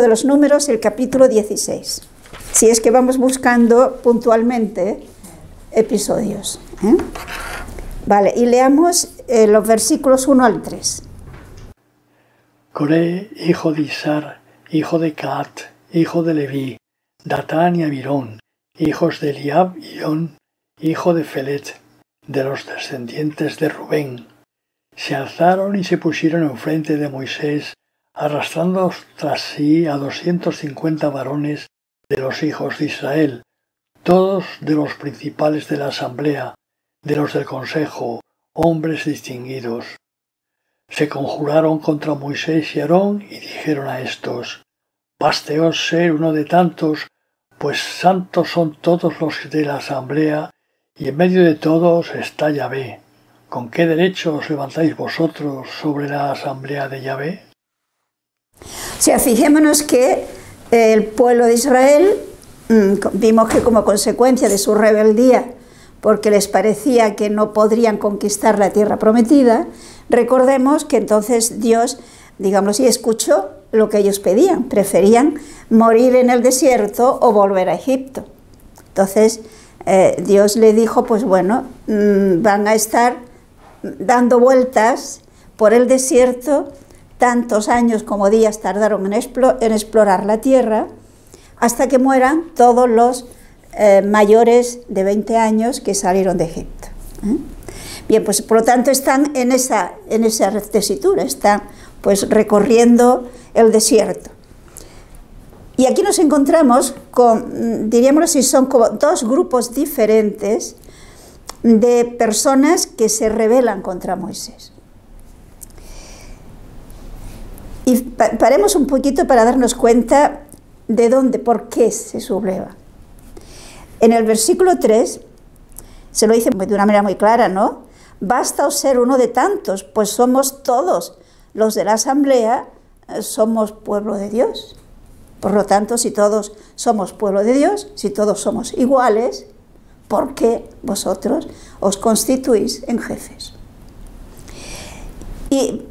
libro de los Números, el capítulo 16. Si es que vamos buscando puntualmente episodios. Vale, y leamos los versículos 1 al 3. Coré, hijo de Isar, hijo de Caat, hijo de Leví, Datán y Abirón, hijos de Eliab y On, hijo de Felet, de los descendientes de Rubén, se alzaron y se pusieron enfrente de Moisés, arrastrando tras sí a 250 varones de los hijos de Israel, todos de los principales de la asamblea, de los del consejo, hombres distinguidos. Se conjuraron contra Moisés y Aarón y dijeron a estos: Básteos ser uno de tantos, pues santos son todos los de la asamblea, y en medio de todos está Yahvé. ¿Con qué derecho os levantáis vosotros sobre la asamblea de Yahvé? O sea, fijémonos que el pueblo de Israel, vimos que como consecuencia de su rebeldía, porque les parecía que no podrían conquistar la tierra prometida, recordemos que entonces Dios, digamos así, escuchó lo que ellos pedían, preferían morir en el desierto o volver a Egipto. Entonces Dios le dijo, pues bueno, van a estar dando vueltas por el desierto tantos años como días tardaron en explorar la tierra, hasta que mueran todos los mayores de 20 años que salieron de Egipto. Bien, pues por lo tanto están en esa tesitura, están pues recorriendo el desierto. Y aquí nos encontramos con, diríamos así, son como dos grupos diferentes de personas que se rebelan contra Moisés. Y paremos un poquito para darnos cuenta de dónde, por qué se subleva. En el versículo 3 se lo dice de una manera muy clara, ¿no? Bastaos ser uno de tantos, pues somos todos los de la asamblea, somos pueblo de Dios. Por lo tanto, si todos somos pueblo de Dios, si todos somos iguales, ¿por qué vosotros os constituís en jefes? Y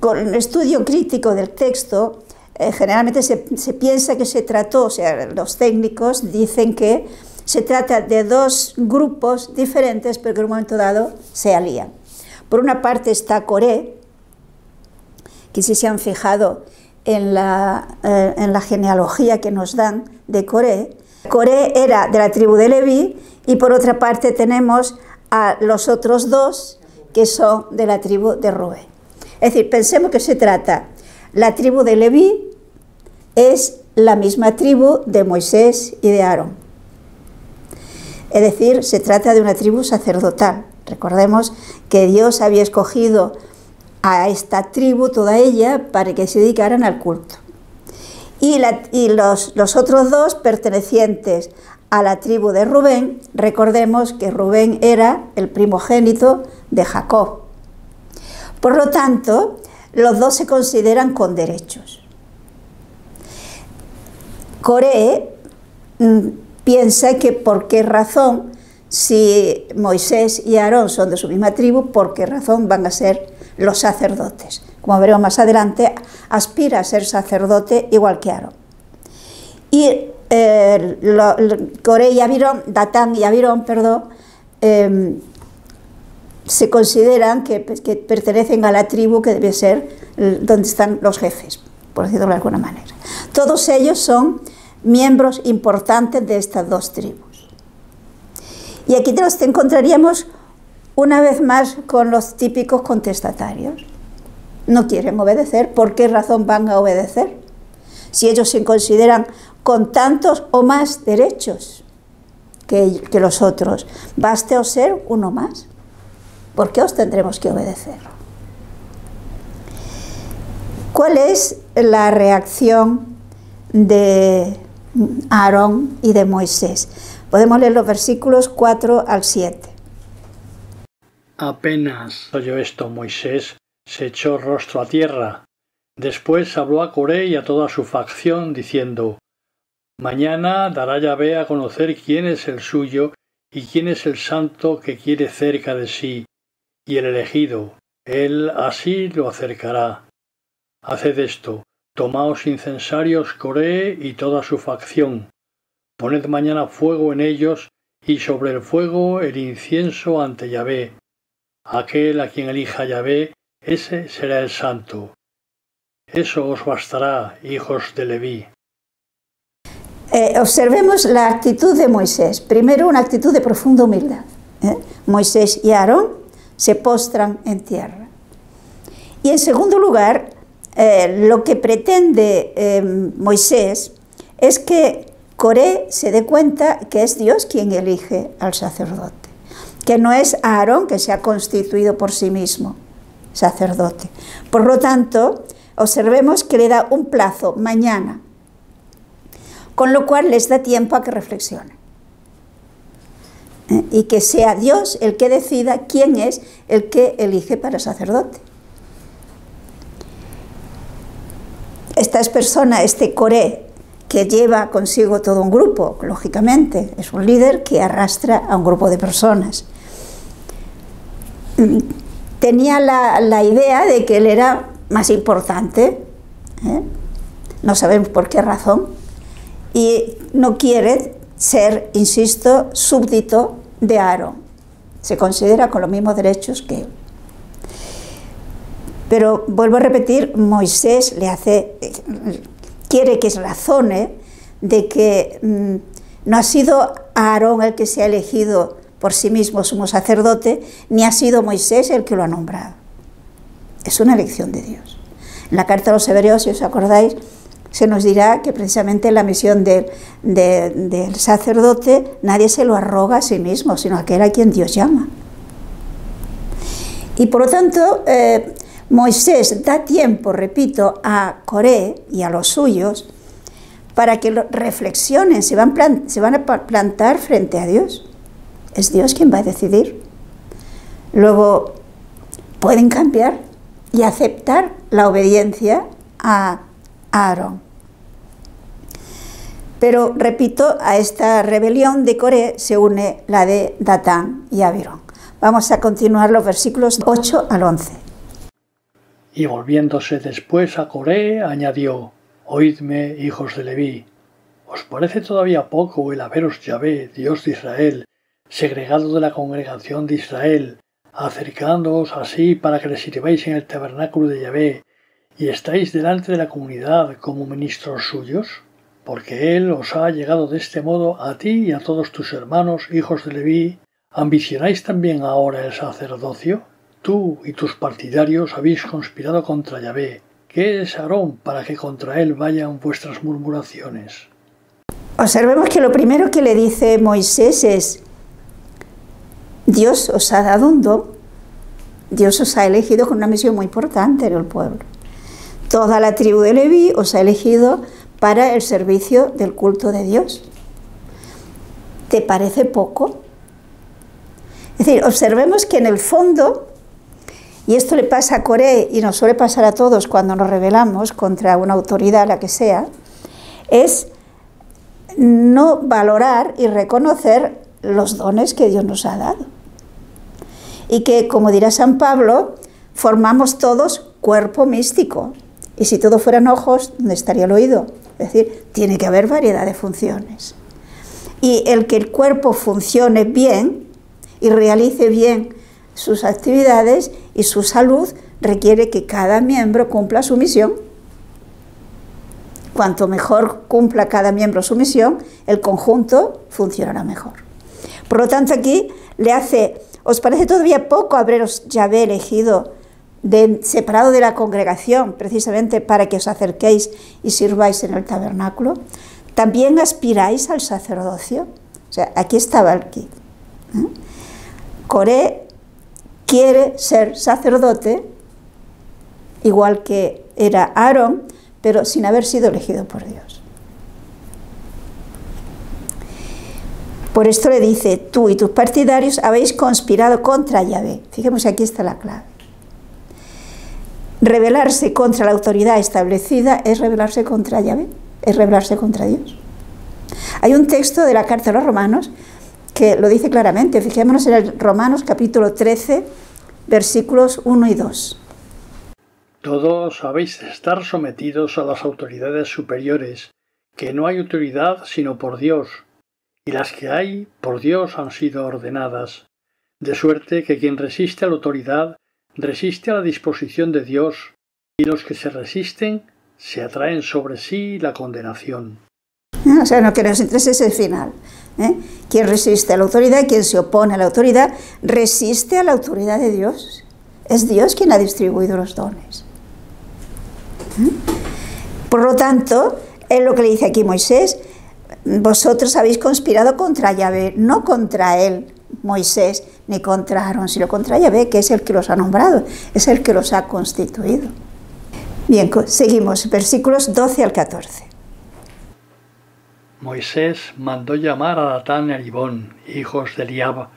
con el estudio crítico del texto, generalmente se piensa que se trató, o sea, los técnicos dicen que se trata de dos grupos diferentes, pero que en un momento dado se alían. Por una parte está Coré, que si se han fijado en la genealogía que nos dan de Coré, Coré era de la tribu de Leví, y por otra parte tenemos a los otros dos que son de la tribu de Rubén. Es decir, pensemos que se trata, la tribu de Leví es la misma tribu de Moisés y de Aarón. Es decir, se trata de una tribu sacerdotal. Recordemos que Dios había escogido a esta tribu, toda ella, para que se dedicaran al culto. Y los otros dos pertenecientes a la tribu de Rubén, recordemos que Rubén era el primogénito de Jacob. Por lo tanto, los dos se consideran con derechos. Coré piensa que por qué razón, si Moisés y Aarón son de su misma tribu, por qué razón van a ser los sacerdotes. Como veremos más adelante, aspira a ser sacerdote igual que Aarón. Y Coré y Abirón, Datán y Abirón, se consideran que pertenecen a la tribu que debe ser donde están los jefes, por decirlo de alguna manera. Todos ellos son miembros importantes de estas dos tribus. Y aquí nos encontraríamos una vez más con los típicos contestatarios. No quieren obedecer. ¿Por qué razón van a obedecer? Si ellos se consideran con tantos o más derechos que los otros, basteos ser uno más. ¿Por qué os tendremos que obedecer? ¿Cuál es la reacción de Aarón y de Moisés? Podemos leer los versículos 4 al 7. Apenas oyó esto Moisés, se echó rostro a tierra. Después habló a Coré y a toda su facción, diciendo: Mañana dará Yahvé a conocer quién es el suyo y quién es el santo que quiere cerca de sí, y el elegido, él así lo acercará. Haced esto, Tomaos incensarios Coré y toda su facción. Poned mañana fuego en ellos y sobre el fuego el incienso ante Yahvé. Aquel a quien elija Yahvé, ese será el santo. Eso os bastará, hijos de Leví. Observemos la actitud de Moisés. Primero, una actitud de profunda humildad. Moisés y Aarón se postran en tierra. Y en segundo lugar, lo que pretende Moisés es que Coré se dé cuenta que es Dios quien elige al sacerdote, que no es Aarón que se ha constituido por sí mismo sacerdote. Por lo tanto, observemos que le da un plazo, mañana, con lo cual les da tiempo a que reflexionen. Y que sea Dios el que decida quién es el que elige para sacerdote. Estas personas, este Coré, que lleva consigo todo un grupo, lógicamente, es un líder que arrastra a un grupo de personas. Tenía la idea de que él era más importante, no sabemos por qué razón, y no quiere ser, insisto, súbdito de Aarón. Se considera con los mismos derechos que él. Pero vuelvo a repetir, Moisés quiere que razone de que no ha sido Aarón el que se ha elegido por sí mismo sumo sacerdote, ni ha sido Moisés el que lo ha nombrado. Es una elección de Dios. En la carta a los Hebreos, si os acordáis, se nos dirá que precisamente la misión del sacerdote nadie se lo arroga a sí mismo, sino aquel a quien Dios llama. Y por lo tanto, Moisés da tiempo, repito, a Coré y a los suyos para que reflexionen, se van a plantar frente a Dios. Es Dios quien va a decidir. Luego pueden cambiar y aceptar la obediencia a Aarón. Pero, repito, a esta rebelión de Coré se une la de Datán y Abirón. Vamos a continuar los versículos 8 al 11. Y volviéndose después a Coré, añadió: Oídme, hijos de Leví, ¿os parece todavía poco el haberos Yahvé, Dios de Israel, segregado de la congregación de Israel, acercándoos así para que le sirváis en el tabernáculo de Yahvé, y estáis delante de la comunidad como ministros suyos? Porque él os ha llegado de este modo a ti y a todos tus hermanos, hijos de Leví. ¿Ambicionáis también ahora el sacerdocio? Tú y tus partidarios habéis conspirado contra Yahvé. ¿Qué es Aarón para que contra él vayan vuestras murmuraciones? Observemos que lo primero que le dice Moisés es: Dios os ha dado un don, Dios os ha elegido con una misión muy importante en el pueblo. Toda la tribu de Leví os ha elegido para el servicio del culto de Dios. ¿Te parece poco? Es decir, observemos que en el fondo, y esto le pasa a Coré y nos suele pasar a todos cuando nos rebelamos contra una autoridad, la que sea, es no valorar y reconocer los dones que Dios nos ha dado. Y que, como dirá San Pablo, formamos todos cuerpo místico. Y si todo fueran ojos, ¿dónde estaría el oído? Es decir, tiene que haber variedad de funciones. Y el que el cuerpo funcione bien y realice bien sus actividades y su salud requiere que cada miembro cumpla su misión. Cuanto mejor cumpla cada miembro su misión, el conjunto funcionará mejor. Por lo tanto, aquí le hace: ¿os parece todavía poco haberos Yahvé elegido, separado de la congregación, precisamente para que os acerquéis y sirváis en el tabernáculo? ¿También aspiráis al sacerdocio? O sea, aquí estaba el kit. Coré quiere ser sacerdote, igual que era Aarón, pero sin haber sido elegido por Dios. Por esto le dice: tú y tus partidarios habéis conspirado contra Yahvé. Fijemos, aquí está la clave. Rebelarse contra la autoridad establecida es rebelarse contra Yahvé, es rebelarse contra Dios. Hay un texto de la carta a los Romanos que lo dice claramente. Fijémonos en el Romanos capítulo 13, versículos 1 y 2. Todos habéis de estar sometidos a las autoridades superiores, que no hay autoridad sino por Dios, y las que hay por Dios han sido ordenadas, de suerte que quien resiste a la autoridad resiste a la disposición de Dios, y los que se resisten se atraen sobre sí la condenación. O sea, lo que nos interesa es el final. Quien resiste a la autoridad, quien se opone a la autoridad, resiste a la autoridad de Dios. Es Dios quien ha distribuido los dones. Por lo tanto, es lo que le dice aquí Moisés: vosotros habéis conspirado contra Yahvé, no contra él, Moisés, ni contra Aarón, sino contra Yahvé, que es el que los ha nombrado, es el que los ha constituido. Bien, seguimos, versículos 12 al 14. Moisés mandó llamar a Datán y Abiram, hijos de Eliab,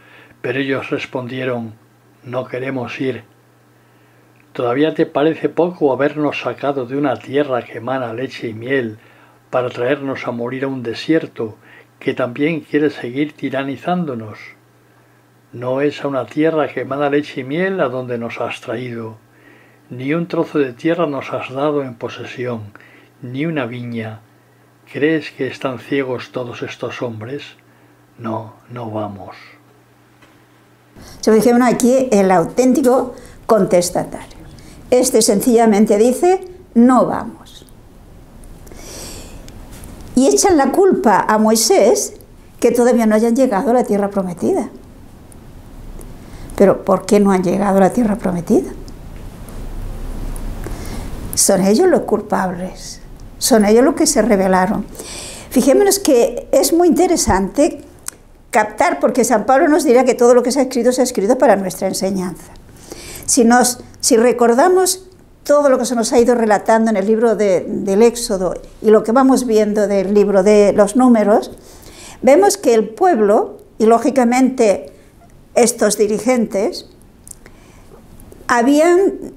pero ellos respondieron: no queremos ir. ¿Todavía te parece poco habernos sacado de una tierra que emana leche y miel para traernos a morir a un desierto que también quiere seguir tiranizándonos? No es a una tierra que emana leche y miel a donde nos has traído, ni un trozo de tierra nos has dado en posesión, ni una viña. ¿Crees que están ciegos todos estos hombres? No, no vamos. Se lo dijeron aquí el auténtico contestatario. Este sencillamente dice: no vamos. Y echan la culpa a Moisés que todavía no hayan llegado a la tierra prometida. Pero ¿por qué no han llegado a la tierra prometida? Son ellos los culpables, son ellos los que se rebelaron. Fijémonos que es muy interesante captar, porque San Pablo nos dirá que todo lo que se ha escrito para nuestra enseñanza. Si recordamos todo lo que se nos ha ido relatando en el libro del Éxodo y lo que vamos viendo del libro de los Números, vemos que el pueblo, y lógicamente estos dirigentes, habían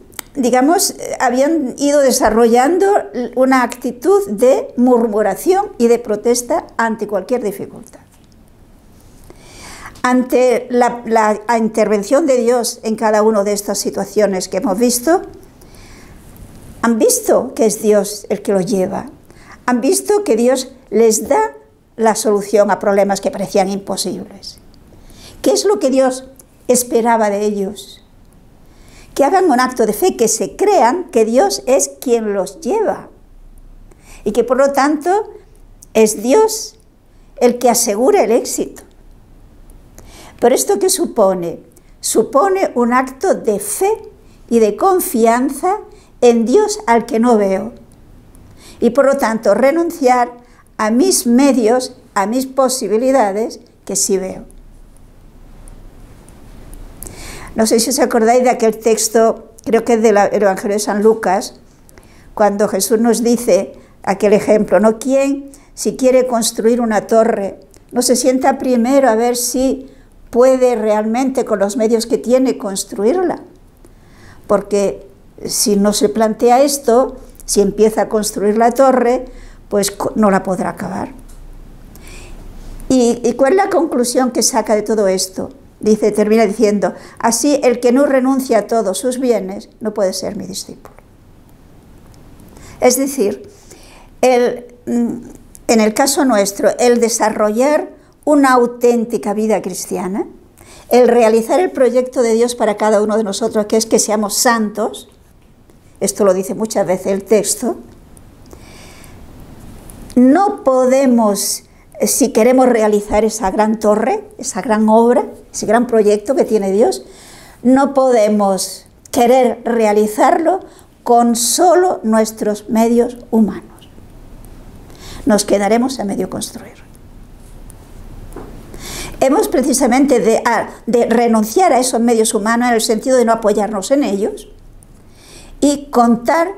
ido desarrollando una actitud de murmuración y de protesta ante cualquier dificultad. Ante la intervención de Dios en cada una de estas situaciones que hemos visto, han visto que es Dios el que los lleva, han visto que Dios les da la solución a problemas que parecían imposibles. ¿Qué es lo que Dios esperaba de ellos? Que hagan un acto de fe, que se crean que Dios es quien los lleva y que por lo tanto es Dios el que asegura el éxito. ¿Pero esto qué supone? Supone un acto de fe y de confianza en Dios al que no veo. Y por lo tanto renunciar a mis medios, a mis posibilidades que sí veo. No sé si os acordáis de aquel texto, creo que es del Evangelio de San Lucas, cuando Jesús nos dice aquel ejemplo, ¿no? ¿Quién, si quiere construir una torre, no se sienta primero a ver si puede realmente con los medios que tiene construirla? Porque si no se plantea esto, si empieza a construir la torre, pues no la podrá acabar. ¿Y cuál es la conclusión que saca de todo esto? Termina diciendo: así el que no renuncia a todos sus bienes no puede ser mi discípulo. Es decir, en el caso nuestro, el desarrollar una auténtica vida cristiana, el realizar el proyecto de Dios para cada uno de nosotros, que es que seamos santos, esto lo dice muchas veces el texto, no podemos, si queremos realizar esa gran torre, esa gran obra, ese gran proyecto que tiene Dios, no podemos querer realizarlo con solo nuestros medios humanos. Nos quedaremos a medio construir. Hemos precisamente de renunciar a esos medios humanos en el sentido de no apoyarnos en ellos y contar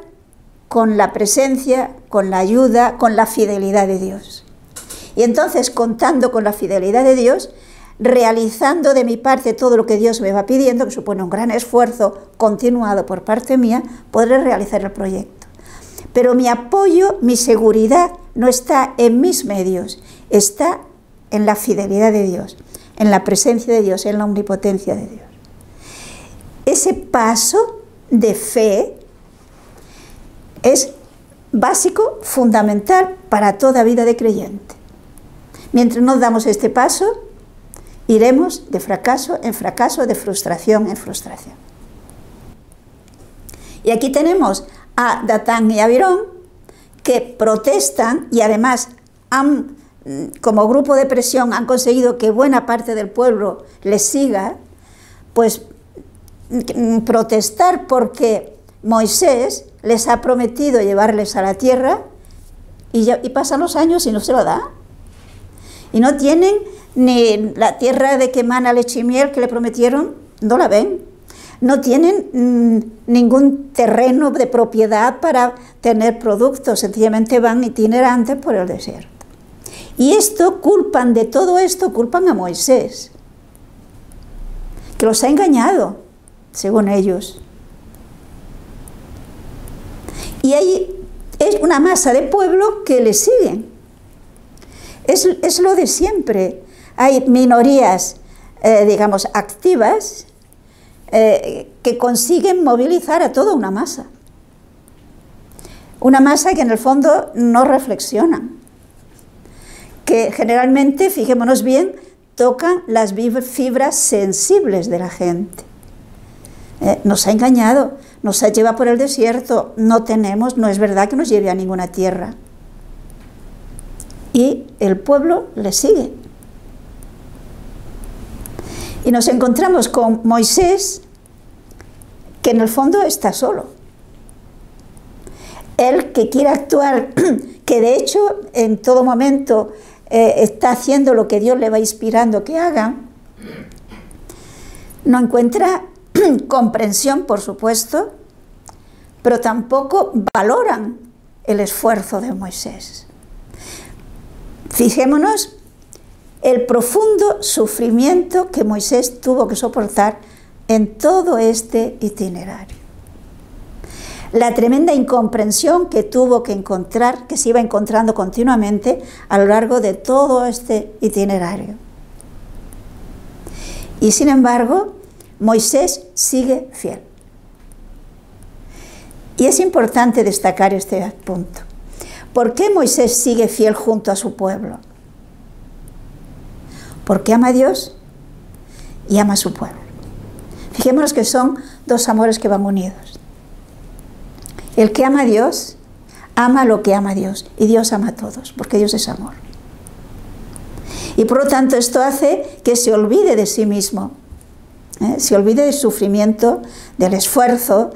con la presencia, con la ayuda, con la fidelidad de Dios. Y entonces, contando con la fidelidad de Dios, realizando de mi parte todo lo que Dios me va pidiendo, que supone un gran esfuerzo continuado por parte mía, podré realizar el proyecto. Pero mi apoyo, mi seguridad, no está en mis medios, está en la fidelidad de Dios, en la presencia de Dios, en la omnipotencia de Dios. Ese paso de fe es básico, fundamental para toda vida de creyente. Mientras no damos este paso, iremos de fracaso en fracaso, de frustración en frustración. Y aquí tenemos a Datán y Abirón, que protestan y además han, como grupo de presión, han conseguido que buena parte del pueblo les siga, pues protestar porque Moisés les ha prometido llevarles a la tierra y pasan los años y no se lo da. Y no tienen ni la tierra de que emana leche y miel que le prometieron, no la ven. No tienen ningún terreno de propiedad para tener productos, sencillamente van itinerantes por el desierto. Y culpan de todo esto, culpan a Moisés, que los ha engañado, según ellos. Y hay una masa de pueblo que le siguen. Es lo de siempre. Hay minorías, digamos, activas, que consiguen movilizar a toda una masa. Una masa que en el fondo no reflexionan, que generalmente, fijémonos bien, tocan las fibras sensibles de la gente. Nos ha engañado, nos ha llevado por el desierto, no es verdad que nos lleve a ninguna tierra. Y el pueblo le sigue. Y nos encontramos con Moisés, que en el fondo está solo. Él que quiere actuar, que de hecho en todo momento está haciendo lo que Dios le va inspirando que haga, no encuentra comprensión, por supuesto, pero tampoco valoran el esfuerzo de Moisés. Fijémonos el profundo sufrimiento que Moisés tuvo que soportar en todo este itinerario. La tremenda incomprensión que tuvo que encontrar, que se iba encontrando continuamente a lo largo de todo este itinerario. Y sin embargo, Moisés sigue fiel. Y es importante destacar este punto. ¿Por qué Moisés sigue fiel junto a su pueblo? Porque ama a Dios y ama a su pueblo. Fijémonos que son dos amores que van unidos. El que ama a Dios, ama lo que ama a Dios. Y Dios ama a todos, porque Dios es amor. Y por lo tanto esto hace que se olvide de sí mismo. Se olvide del sufrimiento, del esfuerzo,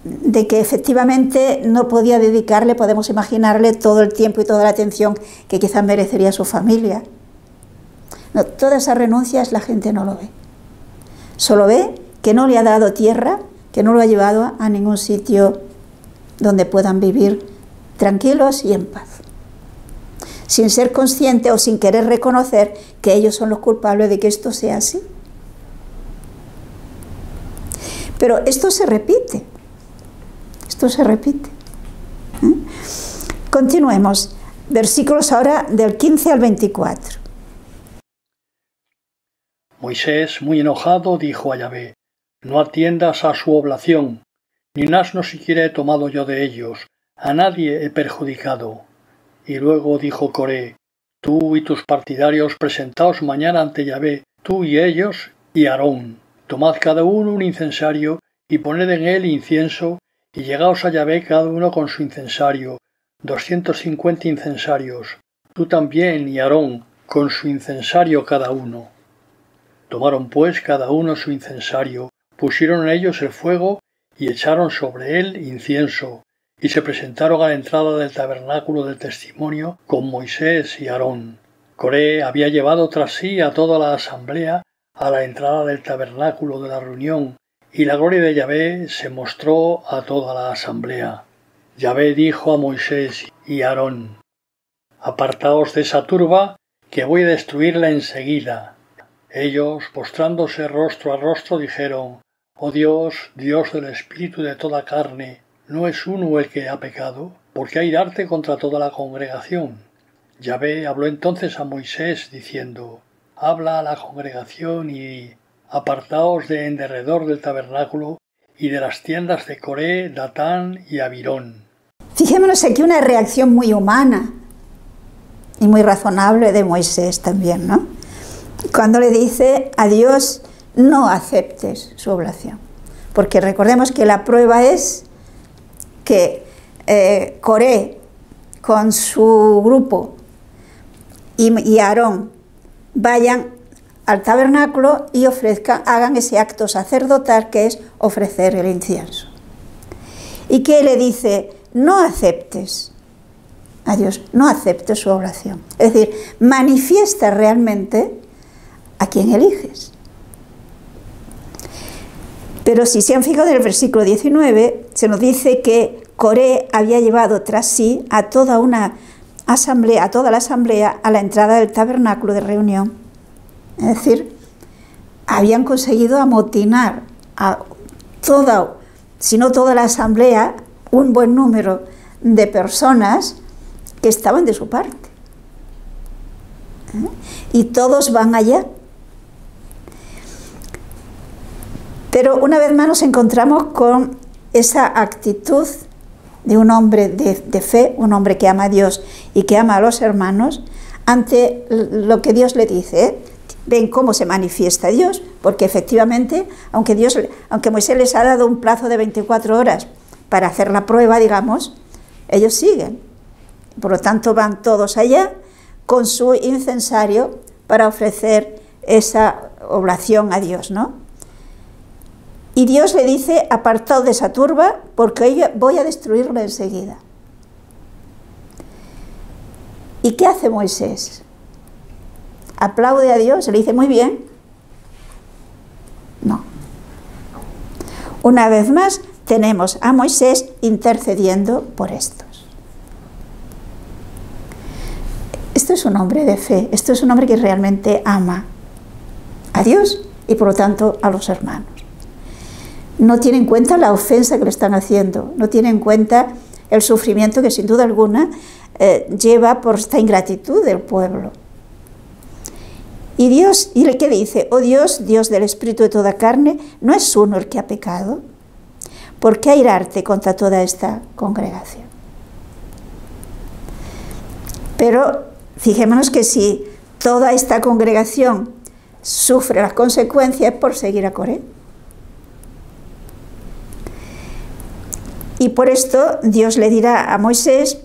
de que efectivamente no podía dedicarle, podemos imaginarle, todo el tiempo y toda la atención que quizás merecería su familia. No, todas esas renuncias la gente no lo ve. Solo ve que no le ha dado tierra, que no lo ha llevado a ningún sitio donde puedan vivir tranquilos y en paz. Sin ser consciente o sin querer reconocer que ellos son los culpables de que esto sea así. Pero esto se repite. Esto se repite. Continuemos. Versículos ahora del 15 al 24. Moisés, muy enojado, dijo a Yahvé: No atiendas a su oblación, ni un asno siquiera he tomado yo de ellos, a nadie he perjudicado. Y luego dijo Coré: Tú y tus partidarios presentaos mañana ante Yahvé, tú y ellos y Aarón. Tomad cada uno un incensario y poned en él incienso, y llegaos a Yahvé cada uno con su incensario, 250 incensarios, tú también y Aarón, con su incensario cada uno. Tomaron pues cada uno su incensario, pusieron en ellos el fuego y echaron sobre él incienso, y se presentaron a la entrada del tabernáculo del testimonio con Moisés y Aarón. Coré había llevado tras sí a toda la asamblea a la entrada del tabernáculo de la reunión, y la gloria de Yahvé se mostró a toda la asamblea. Yahvé dijo a Moisés y a Aarón: Apartaos de esa turba, que voy a destruirla enseguida. Ellos, postrándose rostro a rostro, dijeron: Oh Dios, Dios del espíritu de toda carne, ¿no es uno el que ha pecado? ¿Por qué airarte contra toda la congregación? Yahvé habló entonces a Moisés, diciendo: Habla a la congregación y apartaos de en derredor del tabernáculo, y de las tiendas de Coré, Datán y Abirón. Fijémonos aquí una reacción muy humana y muy razonable de Moisés también, ¿no? Cuando le dice a Dios, no aceptes su oblación. Porque recordemos que la prueba es que Coré con su grupo y Aarón vayan al tabernáculo y hagan ese acto sacerdotal que es ofrecer el incienso. Y que le dice, no aceptes a Dios, no aceptes su oración. Es decir, manifiesta realmente a quien eliges. Pero si se han fijado en el versículo 19, se nos dice que Coré había llevado tras sí a toda una asamblea, a toda la asamblea, a la entrada del tabernáculo de reunión. Es decir, habían conseguido amotinar a toda, si no toda la asamblea, un buen número de personas que estaban de su parte. Y todos van allá. Pero una vez más nos encontramos con esa actitud de un hombre de fe, un hombre que ama a Dios y que ama a los hermanos, ante lo que Dios le dice. Ven cómo se manifiesta Dios, porque efectivamente, aunque Moisés les ha dado un plazo de 24 horas para hacer la prueba, digamos, ellos siguen. Por lo tanto, van todos allá con su incensario para ofrecer esa oblación a Dios, ¿no? Y Dios le dice, apartaos de esa turba, porque voy a destruirla enseguida. ¿Y qué hace Moisés? ¿Aplaude a Dios? ¿Le dice muy bien? No. Una vez más, tenemos a Moisés intercediendo por estos. Esto es un hombre de fe, esto es un hombre que realmente ama a Dios y por lo tanto a los hermanos. No tiene en cuenta la ofensa que le están haciendo, no tiene en cuenta el sufrimiento que sin duda alguna lleva por esta ingratitud del pueblo. Y Dios, ¿y qué dice? Oh Dios, Dios del espíritu de toda carne, ¿no es uno el que ha pecado? ¿Por qué airarte contra toda esta congregación? Pero fijémonos que si toda esta congregación sufre las consecuencias por seguir a Coré. Y por esto Dios le dirá a Moisés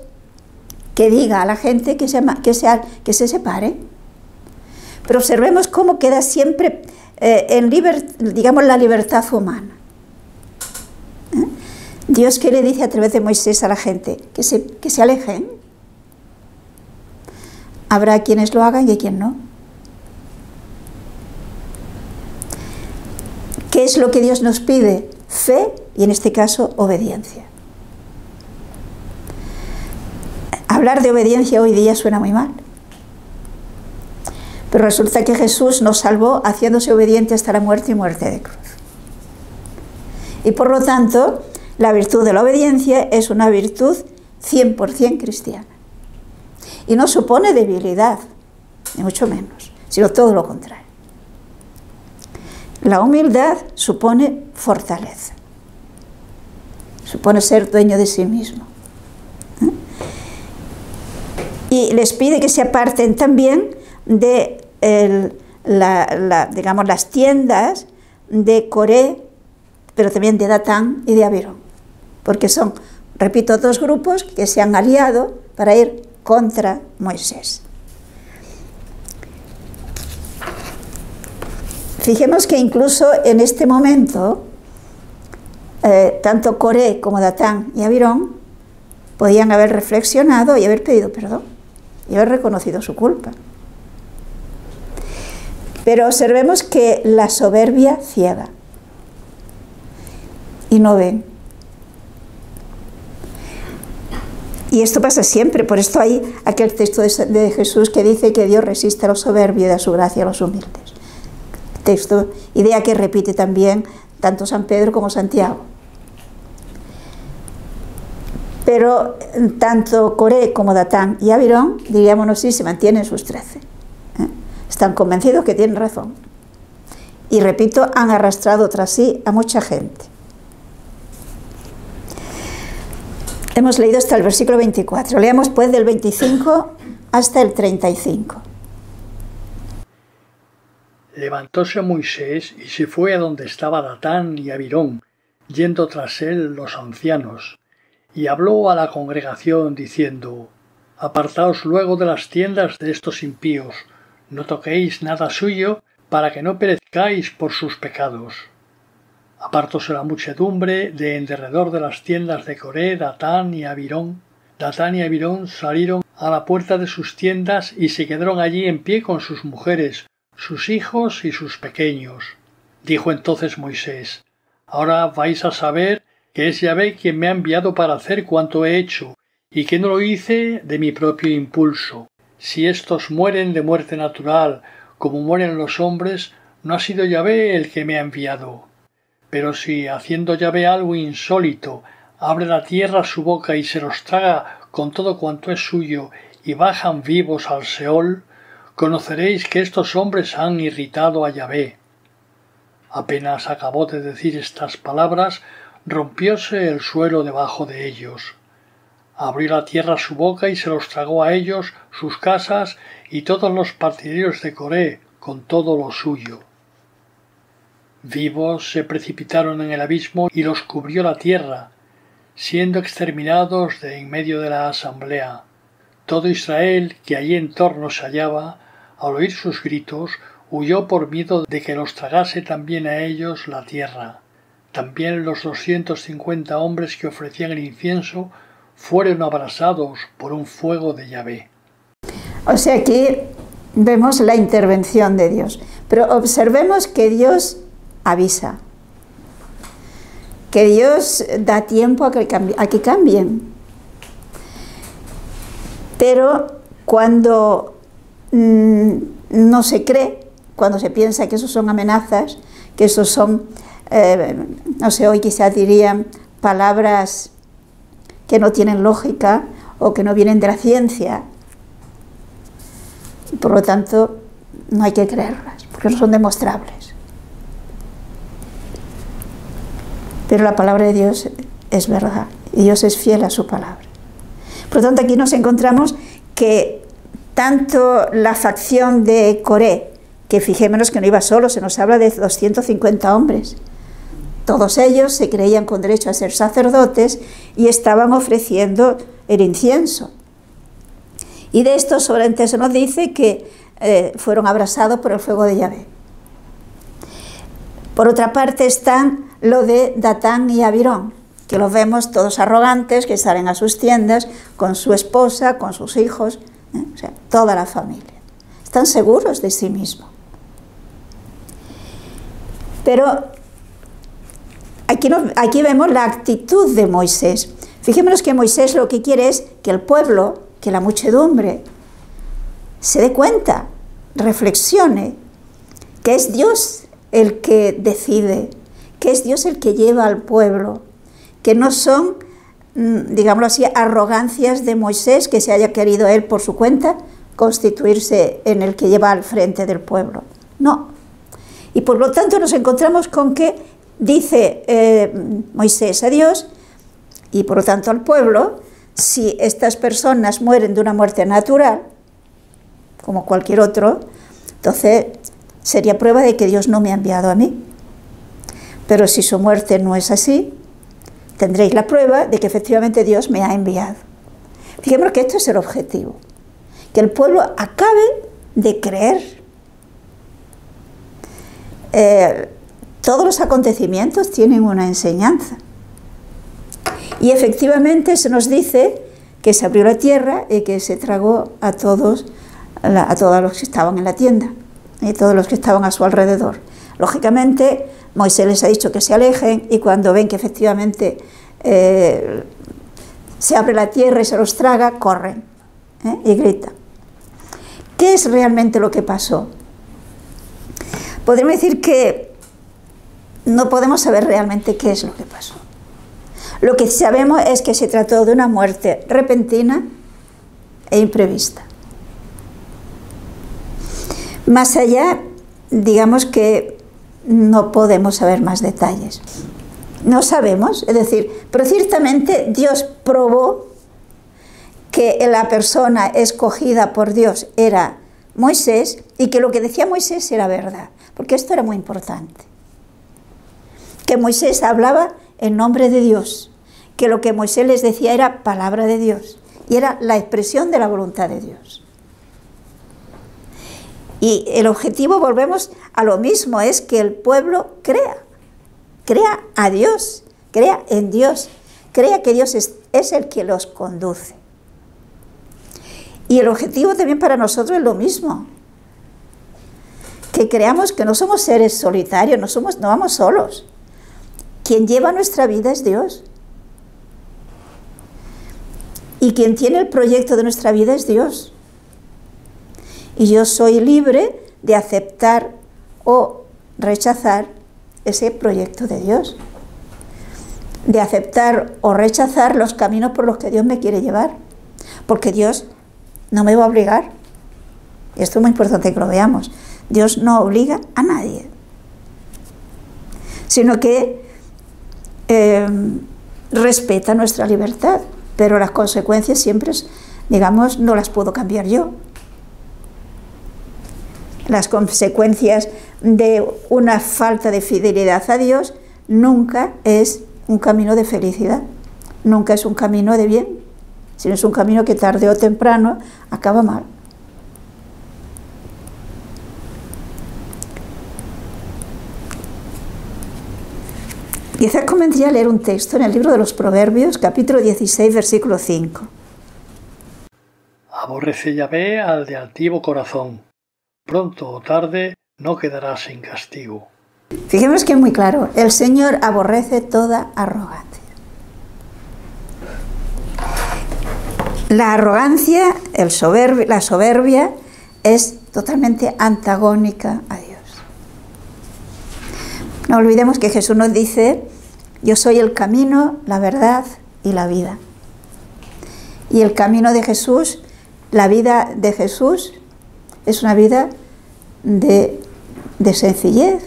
que diga a la gente que se separe. Pero observemos cómo queda siempre digamos, la libertad humana. Dios, ¿qué le dice a través de Moisés a la gente? Que se alejen. Habrá quienes lo hagan y quien no. ¿Qué es lo que Dios nos pide? Fe y en este caso obediencia. Hablar de obediencia hoy día suena muy mal. Pero resulta que Jesús nos salvó haciéndose obediente hasta la muerte y muerte de cruz. Y por lo tanto, la virtud de la obediencia es una virtud 100% cristiana. Y no supone debilidad, ni mucho menos, sino todo lo contrario. La humildad supone fortaleza. Supone ser dueño de sí mismo. Y les pide que se aparten también de digamos, las tiendas de Coré, pero también de Datán y de Abirón, porque son, repito, dos grupos que se han aliado para ir contra Moisés. Fijemos que incluso en este momento, tanto Coré como Datán y Abirón podían haber reflexionado y haber pedido perdón y haber reconocido su culpa. Pero observemos que la soberbia ciega y no ven. Y esto pasa siempre, por esto hay aquel texto de Jesús que dice que Dios resiste a los soberbios y da su gracia a los humildes. Texto, idea que repite también tanto San Pedro como Santiago. Pero tanto Coré como Datán y Abirón, diríamos así, se mantienen sus 13. Están convencidos que tienen razón. Y repito, han arrastrado tras sí a mucha gente. Hemos leído hasta el versículo 24. Leamos pues del 25 hasta el 35. Levantóse Moisés y se fue a donde estaba Datán y Abirón, yendo tras él los ancianos, y habló a la congregación diciendo: Apartaos luego de las tiendas de estos impíos, no toquéis nada suyo, para que no perezcáis por sus pecados. Apartóse la muchedumbre de en derredor de las tiendas de Coré, Datán y Abirón. Datán y Abirón salieron a la puerta de sus tiendas y se quedaron allí en pie con sus mujeres, sus hijos y sus pequeños. Dijo entonces Moisés: Ahora vais a saber que es Yahvé quien me ha enviado para hacer cuanto he hecho, y que no lo hice de mi propio impulso. Si éstos mueren de muerte natural, como mueren los hombres, no ha sido Yahvé el que me ha enviado. Pero si, haciendo Yahvé algo insólito, abre la tierra su boca y se los traga con todo cuanto es suyo, y bajan vivos al Seol, conoceréis que estos hombres han irritado a Yahvé. Apenas acabó de decir estas palabras, rompióse el suelo debajo de ellos. Abrió la tierra su boca y se los tragó a ellos, sus casas y todos los partidarios de Coré, con todo lo suyo. Vivos se precipitaron en el abismo y los cubrió la tierra, siendo exterminados de en medio de la asamblea. Todo Israel, que allí en torno se hallaba, al oír sus gritos, huyó por miedo de que los tragase también a ellos la tierra. También los 250 hombres que ofrecían el incienso fueron abrasados por un fuego de Yahvé. O sea, aquí vemos la intervención de Dios. Pero observemos que Dios avisa, que Dios da tiempo a que cambien. Pero cuando no se cree, cuando se piensa que esos son amenazas, que esos son, no sé, hoy quizás dirían palabras que no tienen lógica o que no vienen de la ciencia, y por lo tanto no hay que creerlas, porque no son demostrables. Pero la palabra de Dios es verdad, y Dios es fiel a su palabra. Por lo tanto, aquí nos encontramos que tanto la facción de Coré, que fijémonos que no iba solo, se nos habla de 250 hombres, todos ellos se creían con derecho a ser sacerdotes y estaban ofreciendo el incienso. Y de esto solamente se nos dice que fueron abrasados por el fuego de Yahvé. Por otra parte están lo de Datán y Abirón, que los vemos todos arrogantes, que salen a sus tiendas con su esposa, con sus hijos, o sea, toda la familia. Están seguros de sí mismos. Pero aquí vemos la actitud de Moisés. Fijémonos que Moisés lo que quiere es que el pueblo, que la muchedumbre, se dé cuenta, reflexione, que es Dios el que decide, que es Dios el que lleva al pueblo, que no son, digámoslo así, arrogancias de Moisés, que se haya querido él por su cuenta constituirse en el que lleva al frente del pueblo. No. Y por lo tanto nos encontramos con que dice Moisés a Dios y por lo tanto al pueblo: si estas personas mueren de una muerte natural, como cualquier otro, entonces sería prueba de que Dios no me ha enviado a mí. Pero si su muerte no es así, tendréis la prueba de que efectivamente Dios me ha enviado. Fijémonos que esto es el objetivo, que el pueblo acabe de creer. Todos los acontecimientos tienen una enseñanza. Y efectivamente se nos dice que se abrió la tierra y que se tragó a todos los que estaban en la tienda y todos los que estaban a su alrededor. Lógicamente, Moisés les ha dicho que se alejen y cuando ven que efectivamente se abre la tierra y se los traga, corren y gritan. ¿Qué es realmente lo que pasó? Podríamos decir que no podemos saber realmente qué es lo que pasó. Lo que sabemos es que se trató de una muerte repentina e imprevista. Más allá, digamos que no podemos saber más detalles. No sabemos, es decir, pero ciertamente Dios probó que la persona escogida por Dios era Moisés y que lo que decía Moisés era verdad, porque esto era muy importante. Que Moisés hablaba en nombre de Dios, que lo que Moisés les decía era palabra de Dios y era la expresión de la voluntad de Dios. Y el objetivo, volvemos a lo mismo, es que el pueblo crea a Dios, crea en Dios, crea que Dios es el que los conduce. Y el objetivo también para nosotros es lo mismo, que creamos que no somos seres solitarios, no vamos solos. Quien lleva nuestra vida es Dios. Y quien tiene el proyecto de nuestra vida es Dios. Y yo soy libre de aceptar o rechazar ese proyecto de Dios. De aceptar o rechazar los caminos por los que Dios me quiere llevar. Porque Dios no me va a obligar. Y esto es muy importante que lo veamos. Dios no obliga a nadie. Sino que respeta nuestra libertad. Pero las consecuencias siempre, digamos, no las puedo cambiar yo. Las consecuencias de una falta de fidelidad a Dios nunca es un camino de felicidad, nunca es un camino de bien, sino es un camino que tarde o temprano acaba mal. Quizás convendría leer un texto en el libro de los Proverbios, capítulo 16, versículo 5. Aborrece Yahvé al de altivo corazón. Pronto o tarde no quedará sin castigo. Fijémonos que es muy claro, el Señor aborrece toda arrogancia. La arrogancia, la soberbia es totalmente antagónica a Dios. No olvidemos que Jesús nos dice, yo soy el camino, la verdad y la vida. Y el camino de Jesús, la vida de Jesús, es una vida de sencillez,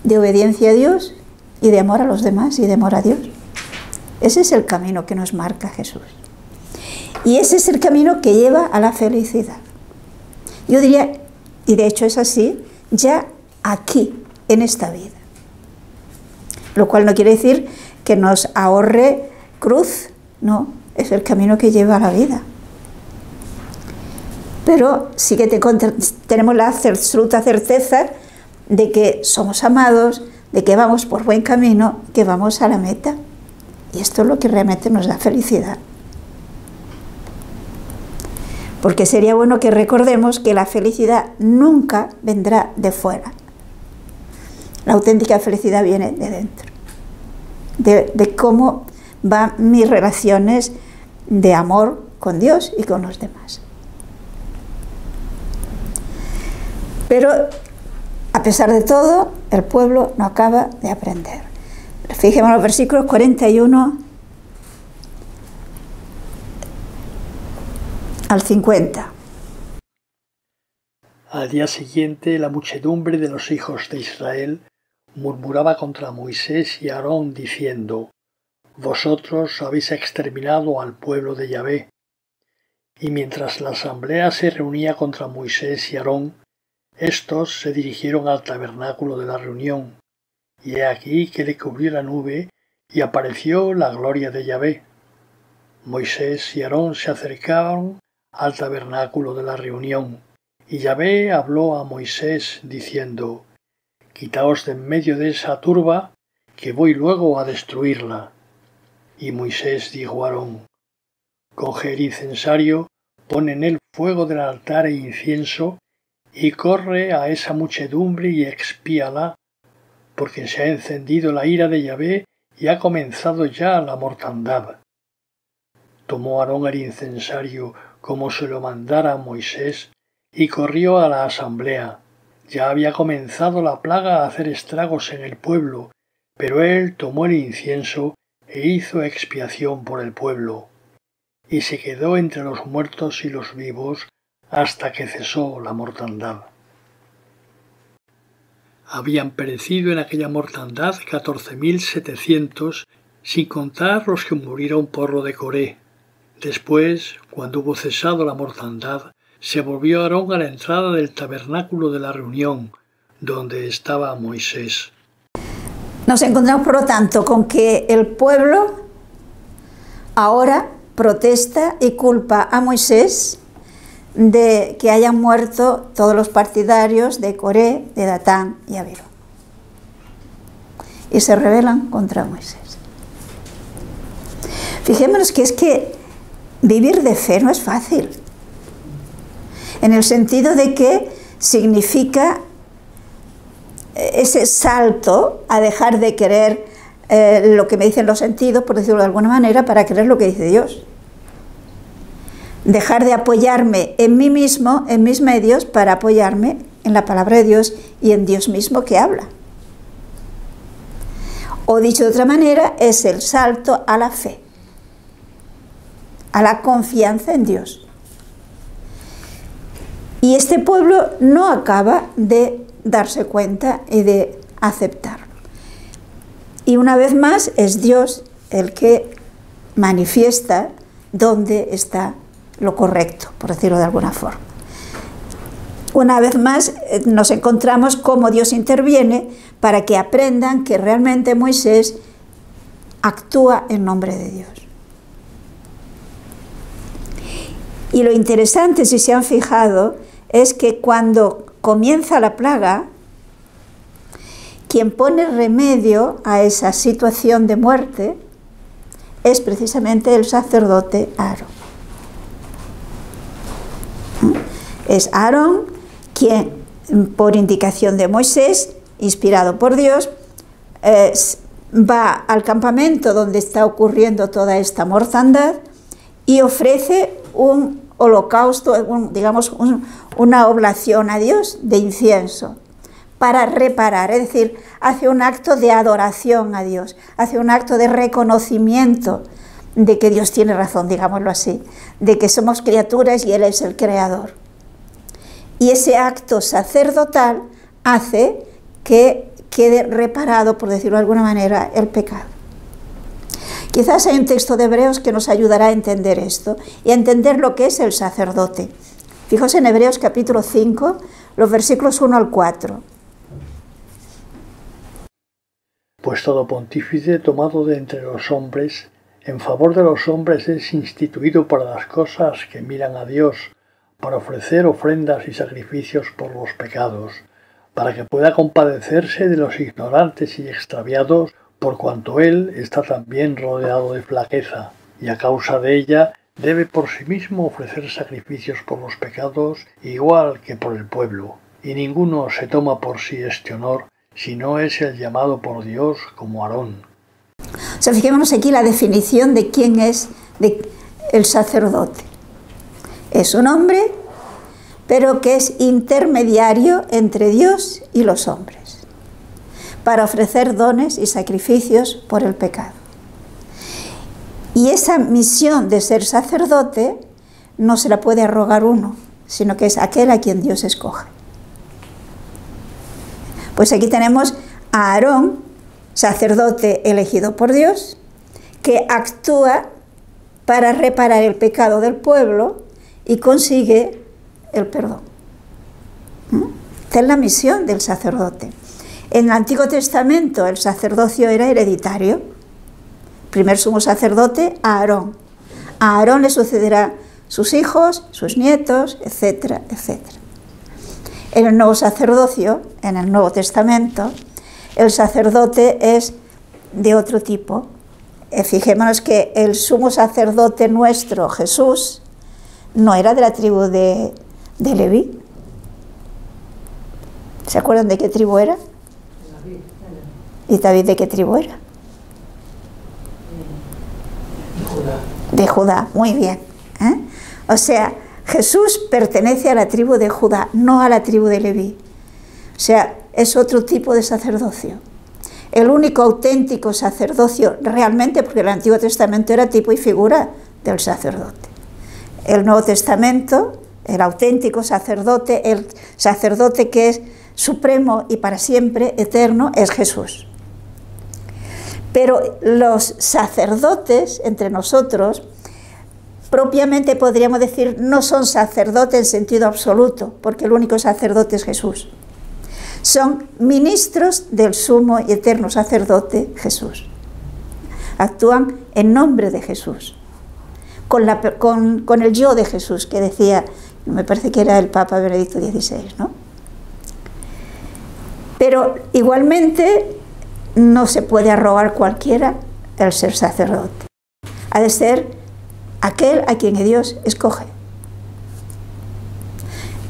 de obediencia a Dios y de amor a los demás y de amor a Dios. Ese es el camino que nos marca Jesús. Y ese es el camino que lleva a la felicidad. Yo diría, y de hecho es así, ya aquí, en esta vida. Lo cual no quiere decir que nos ahorre cruz, no, es el camino que lleva a la vida. Pero sí que tenemos la absoluta certeza de que somos amados, de que vamos por buen camino, que vamos a la meta. Y esto es lo que realmente nos da felicidad. Porque sería bueno que recordemos que la felicidad nunca vendrá de fuera. La auténtica felicidad viene de dentro. De cómo van mis relaciones de amor con Dios y con los demás. Pero, a pesar de todo, el pueblo no acaba de aprender. Fijémonos en los versículos 41 al 50. Al día siguiente, la muchedumbre de los hijos de Israel murmuraba contra Moisés y Aarón, diciendo, Vosotros habéis exterminado al pueblo de Yahvé. Y mientras la asamblea se reunía contra Moisés y Aarón, estos se dirigieron al tabernáculo de la reunión, y he aquí que le cubrió la nube y apareció la gloria de Yahvé. Moisés y Aarón se acercaron al tabernáculo de la reunión, y Yahvé habló a Moisés diciendo, Quitaos de en medio de esa turba, que voy luego a destruirla. Y Moisés dijo a Aarón, Coge el incensario, pon en él fuego del altar e incienso, y corre a esa muchedumbre y expíala, porque se ha encendido la ira de Yahvé y ha comenzado ya la mortandad. Tomó Aarón el incensario como se lo mandara Moisés, y corrió a la asamblea. Ya había comenzado la plaga a hacer estragos en el pueblo, pero él tomó el incienso e hizo expiación por el pueblo, y se quedó entre los muertos y los vivos hasta que cesó la mortandad. habían perecido en aquella mortandad 14.700, sin contar los que murieron por lo de Coré. Después, cuando hubo cesado la mortandad, se volvió Aarón a la entrada del tabernáculo de la reunión, donde estaba Moisés. Nos encontramos, por lo tanto, con que el pueblo ahora protesta y culpa a Moisés de que hayan muerto todos los partidarios de Coré, de Datán y Abirón. Y se rebelan contra Moisés. Fijémonos que es que vivir de fe no es fácil, en el sentido de que significa ese salto a dejar de querer lo que me dicen los sentidos, por decirlo de alguna manera, para creer lo que dice Dios. Dejar de apoyarme en mí mismo, en mis medios, para apoyarme en la palabra de Dios y en Dios mismo que habla. O dicho de otra manera, es el salto a la fe, a la confianza en Dios. Y este pueblo no acaba de darse cuenta y de aceptarlo. Y una vez más es Dios el que manifiesta dónde está lo correcto, por decirlo de alguna forma. Una vez más nos encontramos cómo Dios interviene para que aprendan que realmente Moisés actúa en nombre de Dios. Y lo interesante, si se han fijado, es que cuando comienza la plaga, quien pone remedio a esa situación de muerte es precisamente el sacerdote Aarón. Es Aarón quien, por indicación de Moisés, inspirado por Dios, va al campamento donde está ocurriendo toda esta mortandad y ofrece un holocausto, digamos, una oblación a Dios de incienso para reparar, es decir, hace un acto de adoración a Dios, hace un acto de reconocimiento de que Dios tiene razón, digámoslo así, de que somos criaturas y Él es el creador. Y ese acto sacerdotal hace que quede reparado, por decirlo de alguna manera, el pecado. Quizás hay un texto de Hebreos que nos ayudará a entender esto y a entender lo que es el sacerdote. Fijaos en Hebreos capítulo 5, los versículos 1 al 4. Pues todo pontífice tomado de entre los hombres, en favor de los hombres es instituido para las cosas que miran a Dios, para ofrecer ofrendas y sacrificios por los pecados, para que pueda compadecerse de los ignorantes y extraviados, por cuanto él está también rodeado de flaqueza, y a causa de ella debe por sí mismo ofrecer sacrificios por los pecados igual que por el pueblo, y ninguno se toma por sí este honor, si no es el llamado por Dios como Aarón. O sea, fijémonos aquí la definición de quién es el sacerdote. Es un hombre, pero que es intermediario entre Dios y los hombres, para ofrecer dones y sacrificios por el pecado. Y esa misión de ser sacerdote no se la puede arrogar uno, sino que es aquel a quien Dios escoge. Pues aquí tenemos a Aarón, sacerdote elegido por Dios, que actúa para reparar el pecado del pueblo y consigue el perdón. Esta es la misión del sacerdote. En el Antiguo Testamento el sacerdocio era hereditario. Primer sumo sacerdote, Aarón. A Aarón le sucederá sus hijos, sus nietos, etcétera, etcétera. En el nuevo sacerdocio, en el Nuevo Testamento, el sacerdote es de otro tipo. Fijémonos que el sumo sacerdote nuestro, Jesús, no era de la tribu de Leví. ¿Se acuerdan de qué tribu era? ¿Y David de qué tribu era? De Judá, muy bien. O sea, Jesús pertenece a la tribu de Judá, no a la tribu de Leví. O sea, es otro tipo de sacerdocio. El único auténtico sacerdocio realmente, porque el Antiguo Testamento era tipo y figura del sacerdote. El Nuevo Testamento, el auténtico sacerdote, el sacerdote que es supremo y para siempre, eterno, es Jesús. Pero los sacerdotes entre nosotros, propiamente podríamos decir, no son sacerdotes en sentido absoluto, porque el único sacerdote es Jesús. Son ministros del sumo y eterno sacerdote Jesús. Actúan en nombre de Jesús, con el yo de Jesús, que decía, me parece que era el Papa Benedicto XVI, ¿no? Pero igualmente no se puede arrogar cualquiera el ser sacerdote. Ha de ser aquel a quien Dios escoge.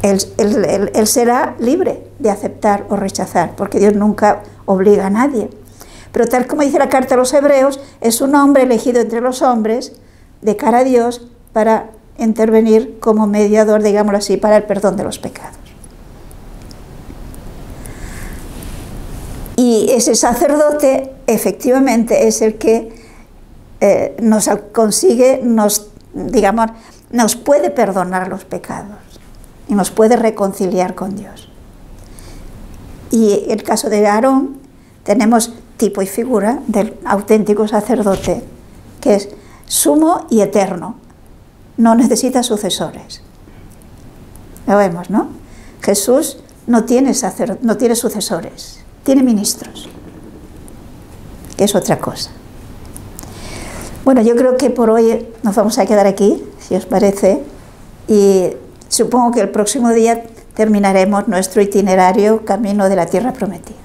Él será libre de aceptar o rechazar, porque Dios nunca obliga a nadie. Pero tal como dice la carta a los Hebreos, es un hombre elegido entre los hombres de cara a Dios para intervenir como mediador, digámoslo así, para el perdón de los pecados. Y ese sacerdote efectivamente es el que nos puede perdonar los pecados y nos puede reconciliar con Dios. Y en el caso de Aarón tenemos tipo y figura del auténtico sacerdote, que es sumo y eterno, no necesita sucesores. Lo vemos, ¿no? Jesús no tiene sucesores, tiene ministros, que es otra cosa. Bueno, yo creo que por hoy nos vamos a quedar aquí, si os parece, y supongo que el próximo día terminaremos nuestro itinerario camino de la tierra prometida.